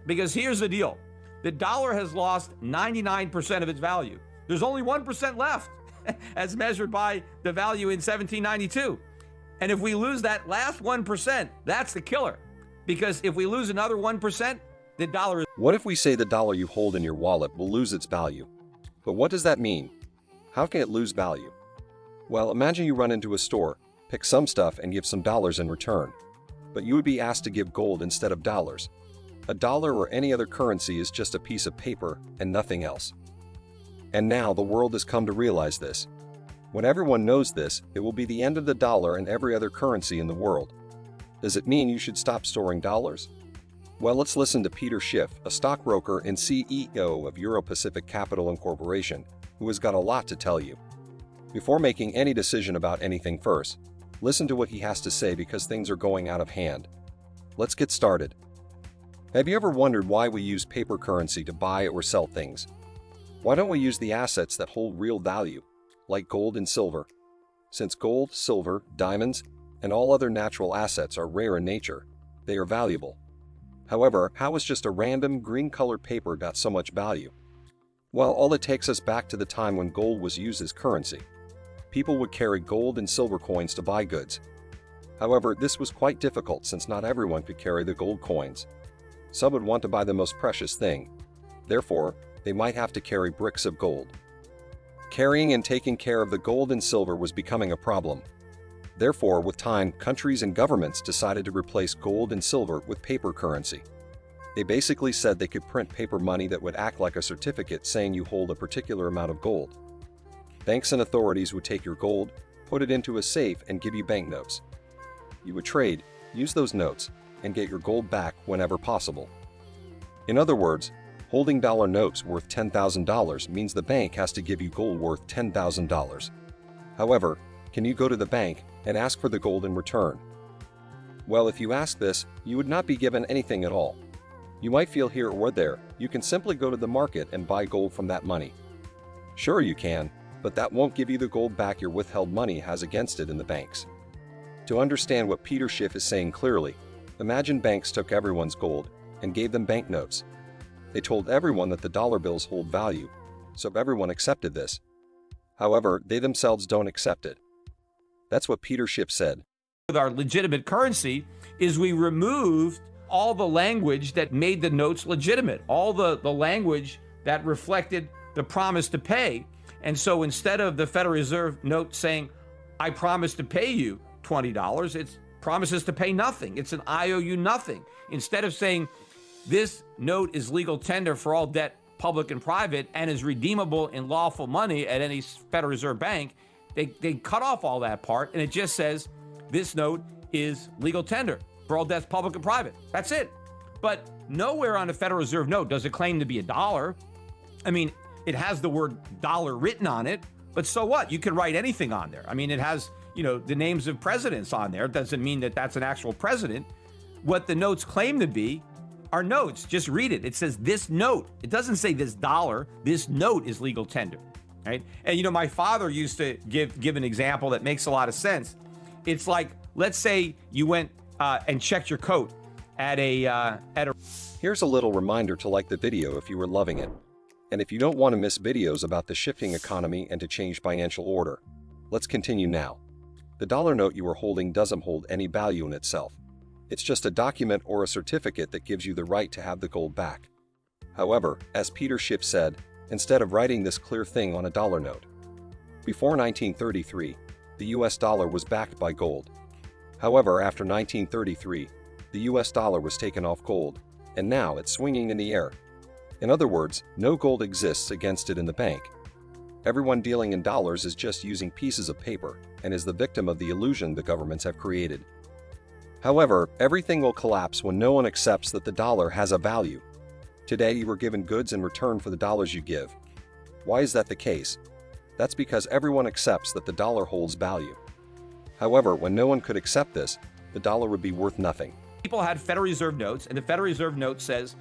Because here's the deal. The dollar has lost 99% of its value. There's only 1% left as measured by the value in 1792. And if we lose that last 1%, that's the killer. Because if we lose another 1%, the dollar is... What if we say the dollar you hold in your wallet will lose its value? But what does that mean? How can it lose value? Well, imagine you run into a store, pick some stuff and give some dollars in return. But you would be asked to give gold instead of dollars. A dollar or any other currency is just a piece of paper and nothing else. And now the world has come to realize this. When everyone knows this, it will be the end of the dollar and every other currency in the world. Does it mean you should stop storing dollars? Well, let's listen to Peter Schiff, a stockbroker and CEO of Euro-Pacific Capital Incorporation, who has got a lot to tell you. Before making any decision about anything first, listen to what he has to say because things are going out of hand. Let's get started. Have you ever wondered why we use paper currency to buy or sell things? Why don't we use the assets that hold real value, like gold and silver? Since gold, silver, diamonds, and all other natural assets are rare in nature, they are valuable. However, how is just a random green-colored paper got so much value? Well, all it takes us back to the time when gold was used as currency. People would carry gold and silver coins to buy goods. However, this was quite difficult since not everyone could carry the gold coins. Some would want to buy the most precious thing. Therefore, they might have to carry bricks of gold. Carrying and taking care of the gold and silver was becoming a problem. Therefore, with time, countries and governments decided to replace gold and silver with paper currency. They basically said they could print paper money that would act like a certificate saying you hold a particular amount of gold. Banks and authorities would take your gold, put it into a safe, and give you banknotes. You would trade, use those notes, and get your gold back whenever possible. In other words, holding dollar notes worth $10,000 means the bank has to give you gold worth $10,000. However, can you go to the bank and ask for the gold in return? Well, if you ask this, you would not be given anything at all. You might feel here or there, you can simply go to the market and buy gold from that money. Sure you can, but that won't give you the gold back your withheld money has against it in the banks. To understand what Peter Schiff is saying clearly, imagine banks took everyone's gold and gave them banknotes. They told everyone that the dollar bills hold value, so everyone accepted this. However, they themselves don't accept it. That's what Peter Schiff said. With our legitimate currency is we removed all the language that made the notes legitimate, all the language that reflected the promise to pay. And so instead of the Federal Reserve note saying, I promise to pay you $20, it promises to pay nothing. It's an IOU nothing. Instead of saying, this note is legal tender for all debt, public and private, and is redeemable in lawful money at any Federal Reserve bank, they cut off all that part, and it just says, this note is legal tender for all debts, public and private. That's it. But nowhere on the Federal Reserve note does it claim to be a dollar. I mean, it has the word dollar written on it, but so what? You can write anything on there. I mean, it has, the names of presidents on there. It doesn't mean that that's an actual president. What the notes claim to be are notes. Just read it. It says this note. It doesn't say this dollar. This note is legal tender, right? And my father used to give an example that makes a lot of sense. It's like, let's say you went and checked your coat at a. Here's a little reminder to like the video if you were loving it. And if you don't want to miss videos about the shifting economy and to change financial order, let's continue now. The dollar note you are holding doesn't hold any value in itself. It's just a document or a certificate that gives you the right to have the gold back. However, as Peter Schiff said, instead of writing this clear thing on a dollar note, before 1933, the US dollar was backed by gold. However, after 1933, the US dollar was taken off gold, and now it's swinging in the air. In other words, no gold exists against it in the bank. Everyone dealing in dollars is just using pieces of paper and is the victim of the illusion the governments have created. However, everything will collapse when no one accepts that the dollar has a value. Today, you are given goods in return for the dollars you give. Why is that the case? That's because everyone accepts that the dollar holds value. However, when no one could accept this, the dollar would be worth nothing. People had Federal Reserve notes, and the Federal Reserve note says,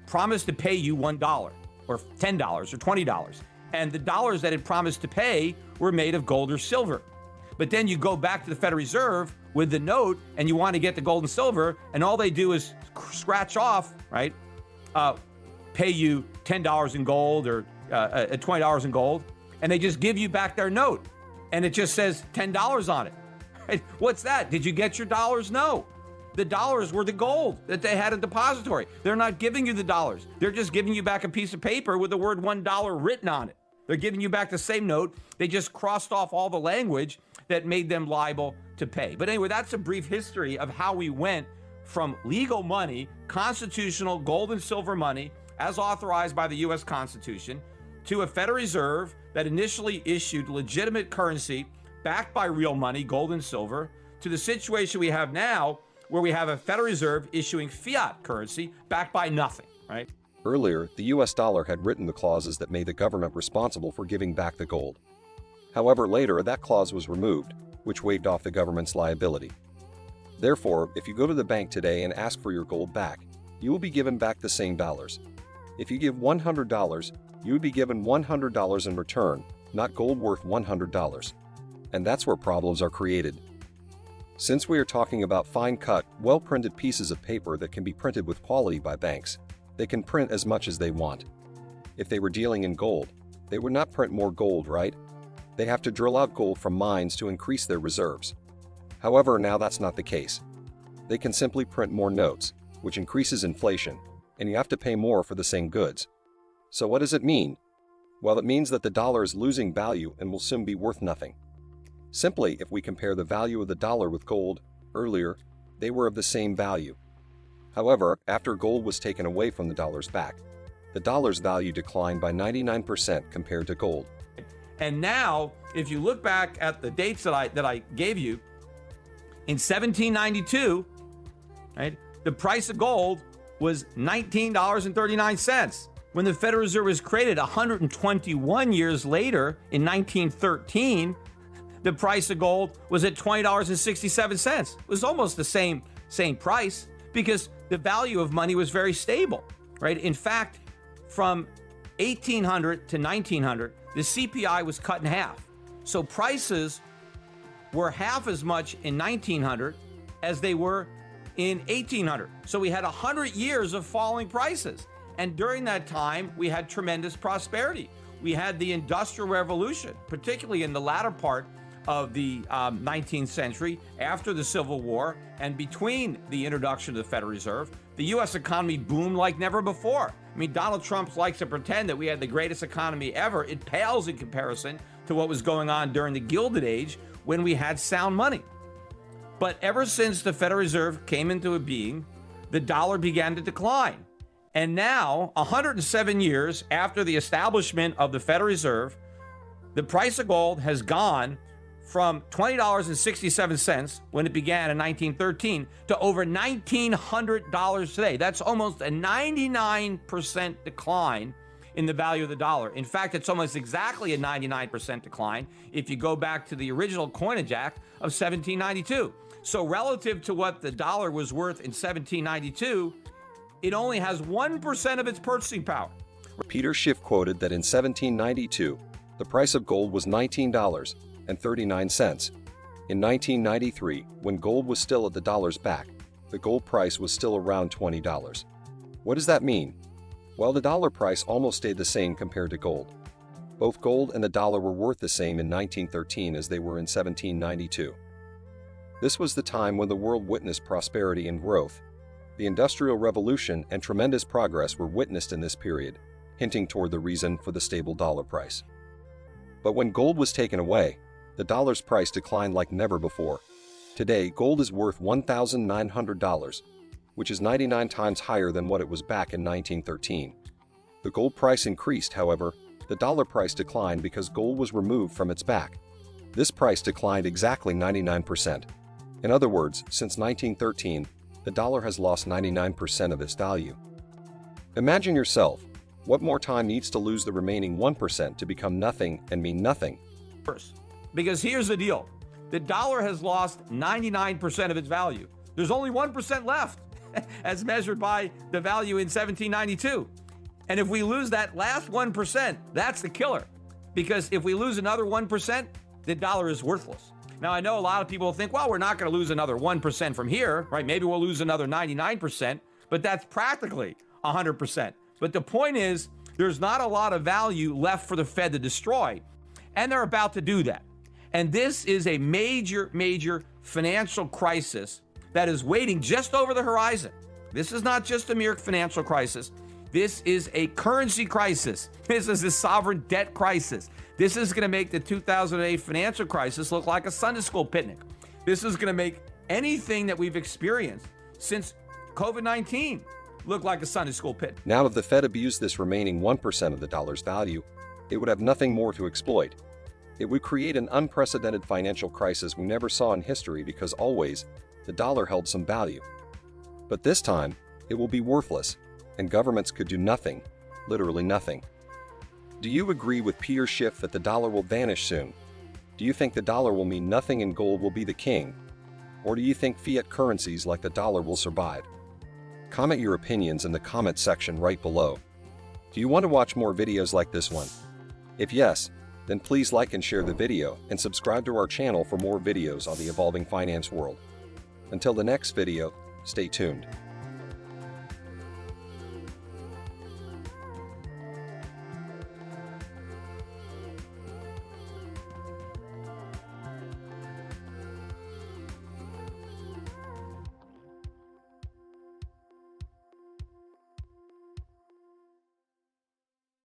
promise to pay you $1 or $10 or $20. And the dollars that it promised to pay were made of gold or silver. But then you go back to the Federal Reserve with the note and you want to get the gold and silver, and all they do is scratch off, right? Pay you $10 in gold or $20 in gold, and they just give you back their note, and it just says $10 on it. Right? What's that? Did you get your dollars? No. The dollars were the gold that they had in depository. They're not giving you the dollars. They're just giving you back a piece of paper with the word $1 written on it. They're giving you back the same note. They just crossed off all the language that made them liable to pay. But anyway, that's a brief history of how we went from legal money, constitutional gold and silver money, as authorized by the U.S. Constitution, to a Federal Reserve that initially issued legitimate currency backed by real money, gold and silver, to the situation we have now, where we have a Federal Reserve issuing fiat currency backed by nothing, right? Earlier, the US dollar had written the clauses that made the government responsible for giving back the gold. However, later that clause was removed, which waived off the government's liability. Therefore, if you go to the bank today and ask for your gold back, you will be given back the same dollars. If you give $100, you would be given $100 in return, not gold worth $100. And that's where problems are created. Since we are talking about fine-cut, well-printed pieces of paper that can be printed with quality by banks, they can print as much as they want. If they were dealing in gold, they would not print more gold, right? They have to drill out gold from mines to increase their reserves. However, now that's not the case. They can simply print more notes, which increases inflation, and you have to pay more for the same goods. So what does it mean? Well, it means that the dollar is losing value and will soon be worth nothing. Simply, if we compare the value of the dollar with gold, earlier, they were of the same value. However, after gold was taken away from the dollar's back, the dollar's value declined by 99% compared to gold. And now, if you look back at the dates that I gave you, in 1792, right, the price of gold was $19.39. When the Federal Reserve was created 121 years later, in 1913, the price of gold was at $20.67. It was almost the same price because the value of money was very stable, right? In fact, from 1800 to 1900, the CPI was cut in half. So prices were half as much in 1900 as they were in 1800. So we had 100 years of falling prices. And during that time, we had tremendous prosperity. We had the Industrial Revolution, particularly in the latter part of the 19th century, after the Civil War, and between the introduction of the Federal Reserve, the U.S. economy boomed like never before. I mean, Donald Trump likes to pretend that we had the greatest economy ever. It pales in comparison to what was going on during the Gilded Age when we had sound money. But ever since the Federal Reserve came into being, the dollar began to decline. And now, 107 years after the establishment of the Federal Reserve, the price of gold has gone from $20.67 when it began in 1913 to over $1,900 today. That's almost a 99% decline in the value of the dollar. In fact, it's almost exactly a 99% decline if you go back to the original Coinage Act of 1792. So relative to what the dollar was worth in 1792, it only has 1% of its purchasing power. Peter Schiff quoted that in 1792, the price of gold was $19.39. In 1993, when gold was still at the dollar's back, the gold price was still around $20. What does that mean? Well, the dollar price almost stayed the same compared to gold. Both gold and the dollar were worth the same in 1913 as they were in 1792. This was the time when the world witnessed prosperity and growth. The Industrial Revolution and tremendous progress were witnessed in this period, hinting toward the reason for the stable dollar price. But when gold was taken away, the dollar's price declined like never before. Today, gold is worth $1,900, which is 99 times higher than what it was back in 1913. The gold price increased, however, the dollar price declined because gold was removed from its back. This price declined exactly 99%. In other words, since 1913, the dollar has lost 99% of its value. Imagine yourself, what more time needs to lose the remaining 1% to become nothing and mean nothing? Because here's the deal. The dollar has lost 99% of its value. There's only 1% left, as measured by the value in 1792. And if we lose that last 1%, that's the killer. Because if we lose another 1%, the dollar is worthless. Now, I know a lot of people think, well, we're not going to lose another 1% from here, right? Maybe we'll lose another 99%, but that's practically 100%. But the point is, there's not a lot of value left for the Fed to destroy, and they're about to do that. And this is a major, major financial crisis that is waiting just over the horizon. This is not just a mere financial crisis. This is a currency crisis. This is a sovereign debt crisis. This is going to make the 2008 financial crisis look like a Sunday school picnic. This is going to make anything that we've experienced since COVID-19 look like a Sunday school picnic. Now, if the Fed abused this remaining 1% of the dollar's value, it would have nothing more to exploit. It would create an unprecedented financial crisis we never saw in history because always, the dollar held some value. But this time, it will be worthless, and governments could do nothing, literally nothing. Do you agree with Peter Schiff that the dollar will vanish soon? Do you think the dollar will mean nothing and gold will be the king? Or do you think fiat currencies like the dollar will survive? Comment your opinions in the comment section right below. Do you want to watch more videos like this one? If yes, then please like and share the video and subscribe to our channel for more videos on the evolving finance world. Until the next video, stay tuned.